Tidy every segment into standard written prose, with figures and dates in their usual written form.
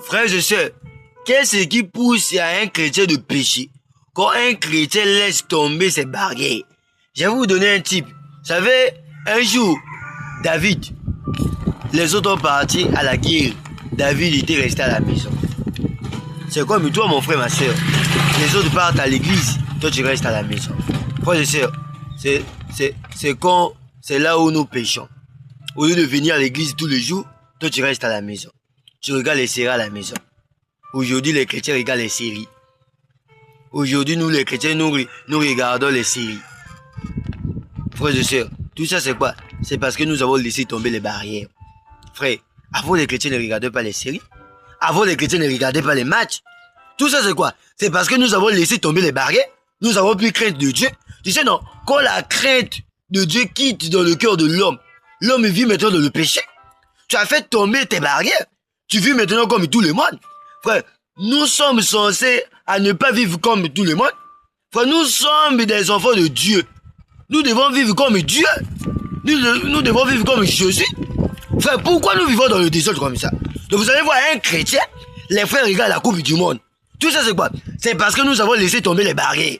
Frères et sœurs, qu'est-ce qui pousse à un chrétien de pécher quand un chrétien laisse tomber ses barrières? Je vais vous donner un type. Vous savez, un jour, David, les autres ont parti à la guerre. David était resté à la maison. C'est comme toi, mon frère, ma soeur. Les autres partent à l'église, toi tu restes à la maison. Frères et sœurs, c'est là où nous péchons. Au lieu de venir à l'église tous les jours, toi tu restes à la maison. Tu regardes les séries à la maison. Aujourd'hui, les chrétiens regardent les séries. Aujourd'hui, nous les chrétiens, nous regardons les séries. Frères et sœurs, tout ça c'est quoi? C'est parce que nous avons laissé tomber les barrières. Frère, avant les chrétiens ne regardaient pas les séries. Avant les chrétiens ne regardaient pas les matchs. Tout ça c'est quoi? C'est parce que nous avons laissé tomber les barrières. Nous avons plus crainte de Dieu. Tu sais non, quand la crainte de Dieu quitte dans le cœur de l'homme, l'homme vit maintenant dans le péché. Tu as fait tomber tes barrières. Tu vis maintenant comme tout le monde. Frère, nous sommes censés à ne pas vivre comme tout le monde. Frère, nous sommes des enfants de Dieu. Nous devons vivre comme Dieu. Nous devons vivre comme Jésus. Frère, pourquoi nous vivons dans le désordre comme ça? Donc vous allez voir un chrétien, les frères regardent la coupe du monde. Tout ça c'est quoi? C'est parce que nous avons laissé tomber les barrières.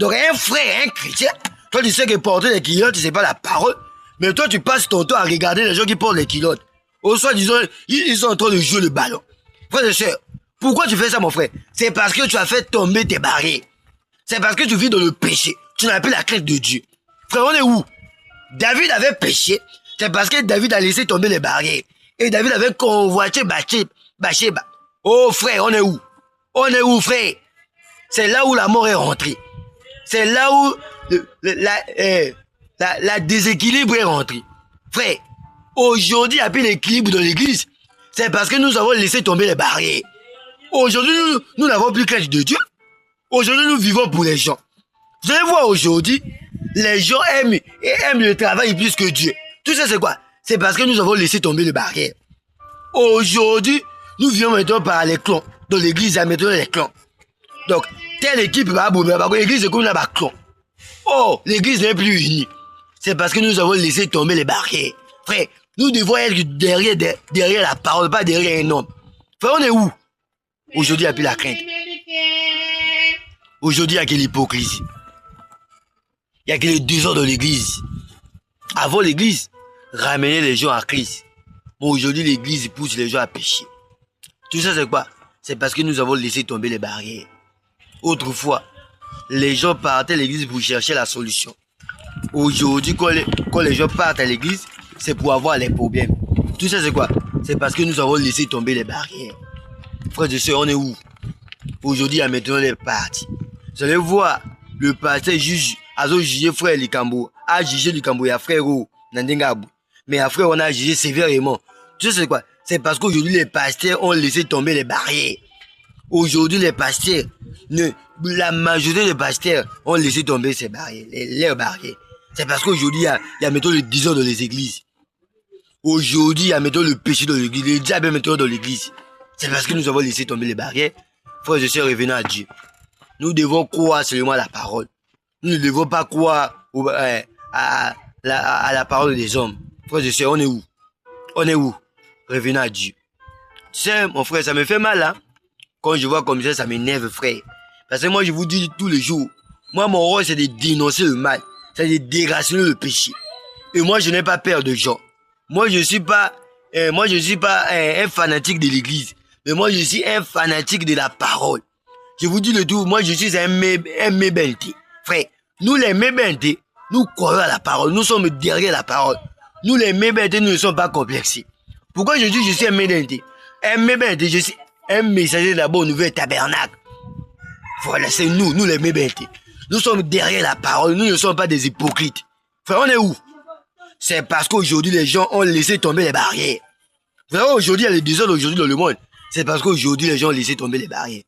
Donc un frère, un chrétien, toi tu sais que porter les culottes, c'est pas la parole. Mais toi tu passes ton temps à regarder les gens qui portent les culottes. Au soit disant, ils sont en train de jouer le ballon. Frère et sœur, pourquoi tu fais ça mon frère? C'est parce que tu as fait tomber tes barrières. C'est parce que tu vis dans le péché. Tu n'as plus la crainte de Dieu. Frère, on est où? David avait péché. C'est parce que David a laissé tomber les barrières. Et David avait convoité Bathsheba. Oh frère, on est où? On est où frère? C'est là où la mort est rentrée. C'est là où la déséquilibre est rentrée. Frère, aujourd'hui, il n'y a plus l'équilibre dans l'église. C'est parce que nous avons laissé tomber les barrières. Aujourd'hui, nous n'avons plus crainte de Dieu. Aujourd'hui, nous vivons pour les gens. Vous allez voir aujourd'hui, les gens aiment le travail plus que Dieu. Tout ça, c'est quoi? C'est parce que nous avons laissé tomber les barrières. Aujourd'hui, nous vivons maintenant par les clans. Dans l'église, il y a maintenant les clans. Donc, telle équipe va bouger, parce que l'église, c'est comme là-bas, clan. Oh, l'église n'est plus unie. C'est parce que nous avons laissé tomber les barrières. Frère, nous devons être derrière la parole, pas derrière un homme. Frère, on est où? Aujourd'hui, il n'y a plus la crainte. Aujourd'hui, il n'y a que l'hypocrisie. Il n'y a que le désordre de l'église. Avant l'église, ramener les gens à Christ. Mais aujourd'hui, l'église pousse les gens à pécher. Tout ça, c'est quoi? C'est parce que nous avons laissé tomber les barrières. Autrefois, les gens partaient à l'église pour chercher la solution. Aujourd'hui, quand les gens partent à l'église, c'est pour avoir les problèmes. Tout ça, c'est quoi? C'est parce que nous avons laissé tomber les barrières. Frères et sœurs, on est où? Aujourd'hui, il y a maintenant les partis. Vous allez voir, le pasteur juge, a jugé frère Likambo, a jugé Likambo, il y a frère Nandengabou. Mais à frère, on a jugé sévèrement. Tu sais c'est quoi? C'est parce qu'aujourd'hui, les pasteurs ont laissé tomber les barrières. Aujourd'hui, les pasteurs, la majorité des pasteurs ont laissé tomber ces barrières, leurs barrières. C'est parce qu'aujourd'hui, il y a maintenant le désordre dans les églises. Aujourd'hui, il y a maintenant le péché dans l'église, le diable est maintenant dans l'église. C'est parce que nous avons laissé tomber les barrières. Frères et sœurs, revenons à Dieu. Nous devons croire seulement à la parole. Nous ne devons pas croire à la parole des hommes. Frères et sœurs, on est où? On est où? Revenons à Dieu. Tu sais, mon frère, ça me fait mal, hein? Quand je vois comme ça m'énerve, frère. Parce que moi, je vous dis tous les jours, moi, mon rôle, c'est de dénoncer le mal. C'est de déraciner le péché. Et moi, je n'ai pas peur de gens. Moi, je suis pas un fanatique de l'église. Mais moi, je suis un fanatique de la parole. Je vous dis le tout, moi, je suis un mébente. Frère, nous, les mébente, nous croyons à la parole. Nous sommes derrière la parole. Nous, les mébente, nous ne sommes pas complexés. Pourquoi je dis que je suis un mébente? Un mébente, je suis un messager de la bonne nouvelle tabernacle. Voilà, c'est nous les mébente. Nous sommes derrière la parole. Nous ne sommes pas des hypocrites. Frère, on est où? C'est parce qu'aujourd'hui, les gens ont laissé tomber les barrières. Frère, aujourd'hui, il y a le désordre aujourd'hui dans le monde. C'est parce qu'aujourd'hui, les gens ont laissé tomber les barrières.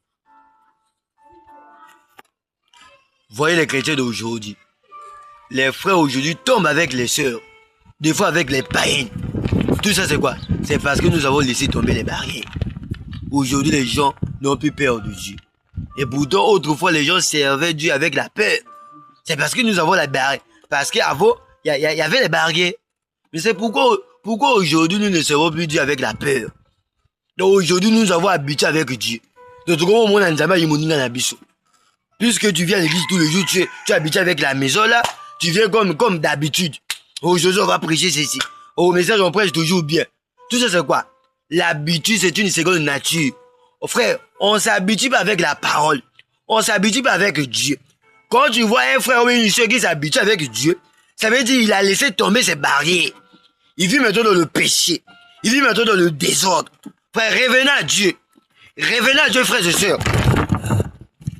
Voyez les chrétiens d'aujourd'hui. Les frères aujourd'hui tombent avec les sœurs. Des fois avec les païens. Tout ça, c'est quoi? C'est parce que nous avons laissé tomber les barrières. Aujourd'hui, les gens n'ont plus peur de Dieu. Et pourtant, autrefois, les gens servaient Dieu avec la peur. C'est parce que nous avons la barrière. Parce qu'avant, il y avait les barrières. Mais c'est pourquoi aujourd'hui, nous ne servons plus Dieu avec la peur. Donc aujourd'hui, nous avons habitué avec Dieu. Donc comment mon anzama yimoninga na biso. Puisque tu viens à l'église tous les jours, tu es habitué avec la maison là, tu viens comme d'habitude. Aujourd'hui, on va prêcher ceci. Au message, on prêche toujours bien. Tout ça, c'est quoi? L'habitude, c'est une seconde nature. Oh, frère, on s'habitue pas avec la parole. On s'habitue pas avec Dieu. Quand tu vois un frère ou une soeur qui s'habitue avec Dieu, ça veut dire qu'il a laissé tomber ses barrières. Il vit maintenant dans le péché. Il vit maintenant dans le désordre. Frère, revenez à Dieu. Revenez à Dieu, frères et sœurs.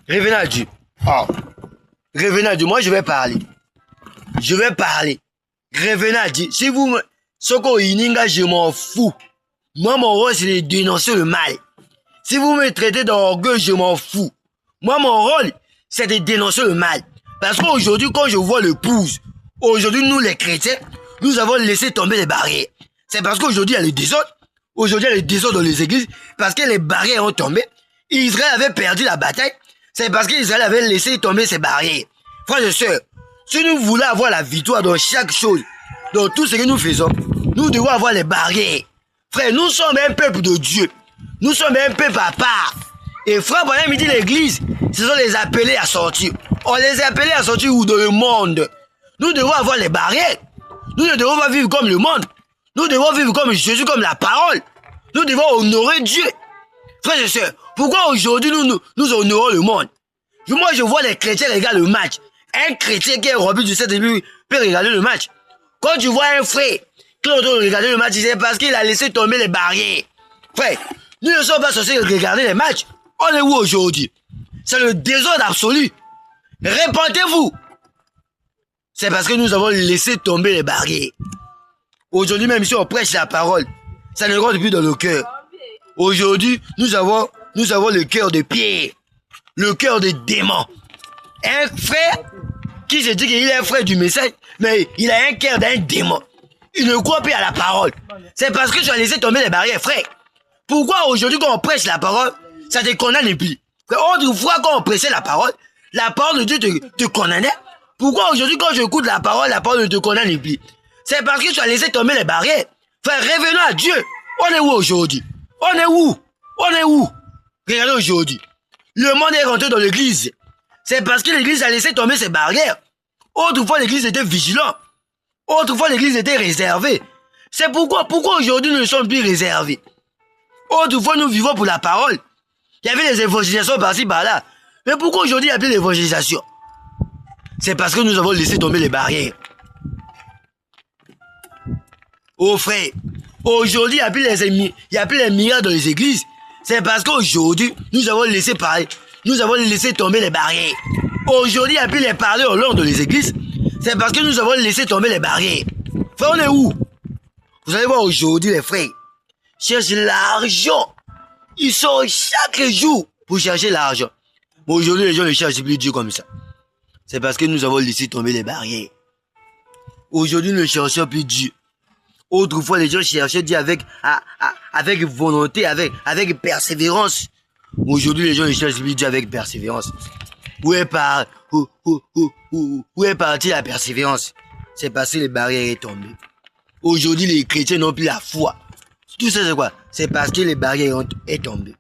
Revenez à Dieu. Oh. Revenez à Dieu. Moi, je vais parler. Je vais parler. Revenez à Dieu. Si vous me... Soko Ininga, je m'en fous. Moi, mon rôle, c'est de dénoncer le mal. Si vous me traitez d'orgueil, je m'en fous. Moi, mon rôle, c'est de dénoncer le mal. Parce qu'aujourd'hui, quand je vois le pouce, aujourd'hui, nous, les chrétiens, nous avons laissé tomber les barrières. C'est parce qu'aujourd'hui, il y a le désordre. Aujourd'hui, il y a le désordre dans les églises. Parce que les barrières ont tombé. Israël avait perdu la bataille. C'est parce qu'Israël avait laissé tomber ses barrières. Frères et sœurs, si nous voulons avoir la victoire dans chaque chose, dans tout ce que nous faisons, nous devons avoir les barrières. Frère, nous sommes un peuple de Dieu. Nous sommes un peuple à part. Et frère, pendant midi, l'église, ce sont les appelés à sortir. On les a appelés à sortir où? Dans le monde. Nous devons avoir les barrières. Nous ne devons pas vivre comme le monde. Nous devons vivre comme Jésus, comme la parole. Nous devons honorer Dieu. Frères et sœurs, pourquoi aujourd'hui nous honorons le monde? Moi, je vois les chrétiens regarder le match. Un chrétien qui est rempli du Saint-Esprit peut regarder le match. Quand tu vois un frère qui regarder le match, c'est parce qu'il a laissé tomber les barrières. Frère, nous ne sommes pas censés regarder les matchs. On est où aujourd'hui? C'est le désordre absolu. Répentez-vous. C'est parce que nous avons laissé tomber les barrières. Aujourd'hui, même si on prêche la parole, ça ne rentre plus dans le cœur. Aujourd'hui, nous avons le cœur de pierre, le cœur de démon. Un frère qui se dit qu'il est un frère du message, mais il a un cœur d'un démon. Il ne croit plus à la parole. C'est parce que tu as laissé tomber les barrières, frère. Pourquoi aujourd'hui, quand on prêche la parole, ça te condamne plus? Autrefois, quand on prêchait la parole de Dieu te condamnait. Pourquoi aujourd'hui, quand j'écoute la parole ne te condamne plus? C'est parce que tu as laissé tomber les barrières. Frère, revenons à Dieu. On est où aujourd'hui? On est où? On est où? Regardez aujourd'hui. Le monde est rentré dans l'église. C'est parce que l'église a laissé tomber ses barrières. Autrefois, l'église était vigilante. Autrefois, l'église était réservée. C'est pourquoi aujourd'hui, nous ne sommes plus réservés. Autrefois, nous vivons pour la parole. Il y avait des évangélisations par-ci, par-là. Mais pourquoi aujourd'hui, il n'y a plus d'évangélisation? C'est parce que nous avons laissé tomber les barrières. Oh frère, aujourd'hui, il n'y a plus les miracles dans les églises. C'est parce qu'aujourd'hui, nous avons laissé parler. Nous avons laissé tomber les barrières. Aujourd'hui, il n'y a plus les parler au long de les églises. C'est parce que nous avons laissé tomber les barrières. Frère, on est où? Vous allez voir aujourd'hui, les frères, cherchent l'argent. Ils sortent chaque jour pour chercher l'argent. Mais aujourd'hui, les gens ne cherchent plus Dieu comme ça. C'est parce que nous avons laissé tomber les barrières. Aujourd'hui, nous ne cherchons plus Dieu. Autrefois, les gens cherchaient Dieu avec volonté, avec persévérance. Aujourd'hui, les gens ne cherchent plus Dieu avec persévérance. Où est partie la persévérance? C'est parce que les barrières sont tombées. Aujourd'hui, les chrétiens n'ont plus la foi. Tout ça, c'est quoi? C'est parce que les barrières sont tombées.